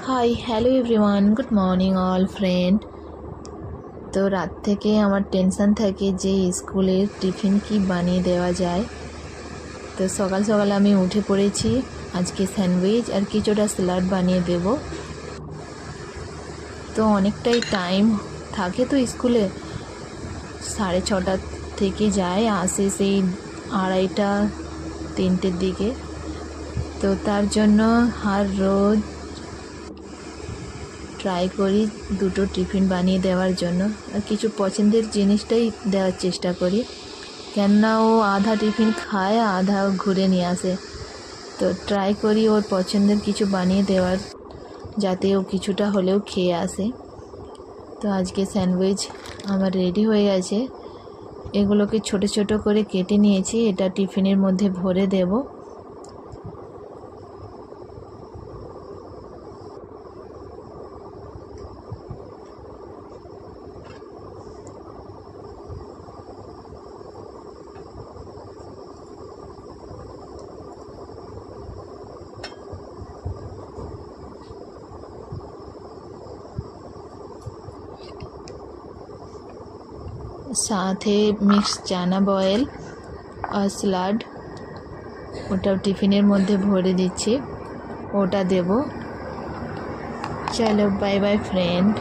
Hi hello everyone, good morning all friend. তো রাত থেকে আমার টেনশান থাকে যে স্কুলের টিফিন কি বানিয়ে দেওয়া যায়। তো সকাল সকাল আমি উঠে পড়েছি, আজকে স্যান্ডউইচ আর কিছুটা স্যালাড বানিয়ে দেব। তো অনেকটাই টাইম থাকে তো স্কুলে, 6:30 থেকে যায়, আসে সেই 2:30-3টের দিকে। তো তার জন্য আর রোজ ট্রাই করি দুটো টিফিন বানিয়ে দেওয়ার জন্য, আর কিছু পছন্দের জিনিসটাই দেওয়ার চেষ্টা করি, কেননা ও আধা টিফিন খায় আধা ঘুরে নিয়ে আসে। তো ট্রাই করি ওর পছন্দের কিছু বানিয়ে দেওয়ার, যাতে ও কিছুটা হলেও খেয়ে আসে। তো আজকে স্যান্ডউইচ আমার রেডি হয়ে গেছে, এগুলোকে ছোট ছোট করে কেটে নিয়েছি, এটা টিফিনের মধ্যে ভরে দেব। সাথে মিক্স চানা বয়েল আর স্যালাড, ওটাও টিফিনের মধ্যে ভরে দিচ্ছি, ওটা দেব। চলো বাই বাই ফ্রেন্ড।